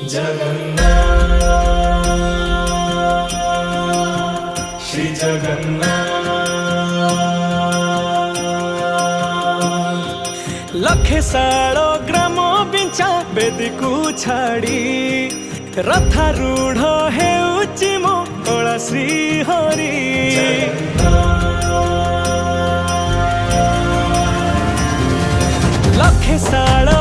जगन्नाथ श्री जगन्नाथ। लखे सालो ग्राम बिंचा बेदी को छाड़ी रथारूढ़ हेउची मो कला श्री हरि। लखे सालो